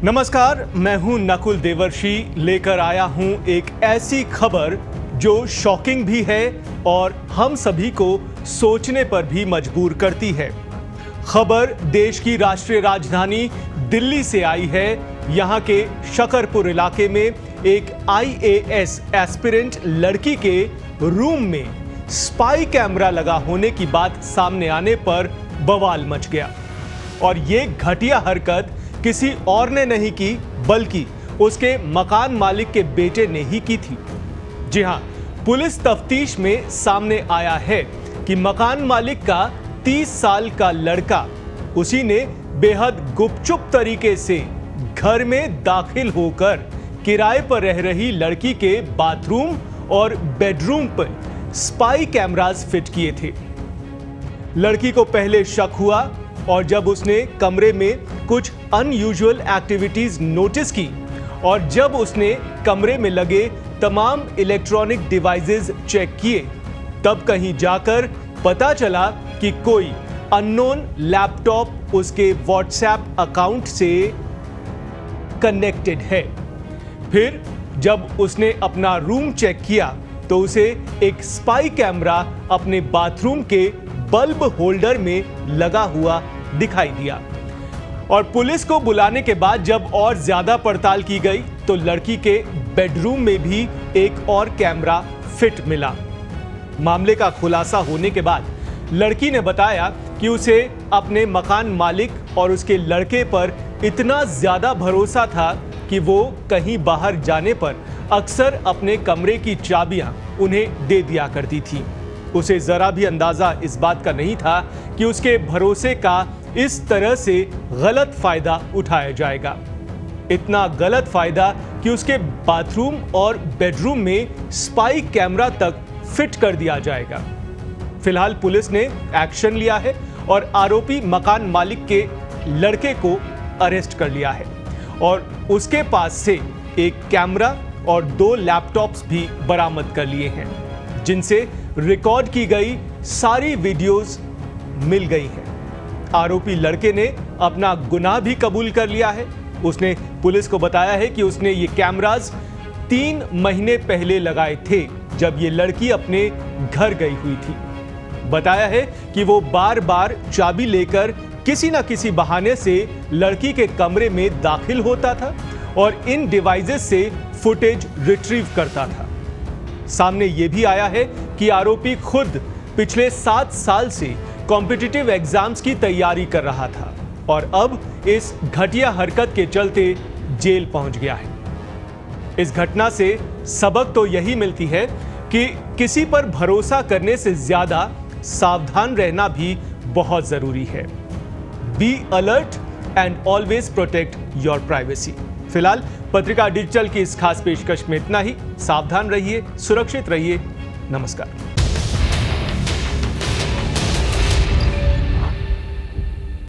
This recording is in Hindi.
नमस्कार, मैं हूं नकुल देवर्षि। लेकर आया हूं एक ऐसी खबर जो शॉकिंग भी है और हम सभी को सोचने पर भी मजबूर करती है। खबर देश की राष्ट्रीय राजधानी दिल्ली से आई है। यहां के शकरपुर इलाके में एक IAS एस्पिरेंट लड़की के रूम में स्पाई कैमरा लगा होने की बात सामने आने पर बवाल मच गया। और ये घटिया हरकत किसी और ने नहीं की, बल्कि उसके मकान मालिक के बेटे ने ही की थी। जी हां, पुलिस तफ्तीश में सामने आया है कि मकान मालिक का 30 साल का लड़का, उसी ने बेहद गुपचुप तरीके से घर में दाखिल होकर किराए पर रह रही लड़की के बाथरूम और बेडरूम पर स्पाई कैमरास फिट किए थे। लड़की को पहले शक हुआ और जब उसने कमरे में कुछ अनयूजुअल एक्टिविटीज नोटिस की और जब उसने कमरे में लगे तमाम इलेक्ट्रॉनिक डिवाइसेस चेक किए, तब कहीं जाकर पता चला कि कोई अननोन लैपटॉप उसके व्हाट्सएप अकाउंट से कनेक्टेड है। फिर जब उसने अपना रूम चेक किया तो उसे एक स्पाई कैमरा अपने बाथरूम के बल्ब होल्डर में लगा हुआ दिखाई दिया। और पुलिस को बुलाने के बाद जब और ज्यादा पड़ताल की गई तो लड़की के बेडरूम में भी एक और कैमरा फिट मिला। मामले का खुलासा होने के बाद लड़की ने बताया कि उसे अपने मकान मालिक और उसके लड़के पर इतना ज्यादा भरोसा था कि वो कहीं बाहर जाने पर अक्सर अपने कमरे की चाबियां उन्हें दे दिया करती थी। उसे जरा भी अंदाजा इस बात का नहीं था कि उसके भरोसे का इस तरह से गलत फायदा उठाया जाएगा। इतना गलत फायदा कि उसके बाथरूम और बेडरूम में स्पाई कैमरा तक फिट कर दिया जाएगा। फिलहाल पुलिस ने एक्शन लिया है और आरोपी मकान मालिक के लड़के को अरेस्ट कर लिया है और उसके पास से एक कैमरा और 2 लैपटॉप्स भी बरामद कर लिए हैं, जिनसे रिकॉर्ड की गई सारी वीडियोस मिल गई हैं। आरोपी लड़के ने अपना गुनाह भी कबूल कर लिया है। उसने पुलिस को बताया है कि उसने ये कैमरास 3 महीने पहले लगाए थे, जब ये लड़की अपने घर गई हुई थी। बताया है कि वो बार बार चाबी लेकर किसी न किसी बहाने से लड़की के कमरे में दाखिल होता था और इन डिवाइसेस से फुटेज रिट्रीव करता था। सामने यह भी आया है कि आरोपी खुद पिछले 7 साल से कॉम्पिटिटिव एग्जाम्स की तैयारी कर रहा था और अब इस घटिया हरकत के चलते जेल पहुंच गया है। इस घटना से सबक तो यही मिलती है कि किसी पर भरोसा करने से ज्यादा सावधान रहना भी बहुत जरूरी है। Be alert and always protect your privacy. फिलहाल पत्रिका डिजिटल की इस खास पेशकश में इतना ही। सावधान रहिए, सुरक्षित रहिए। नमस्कार।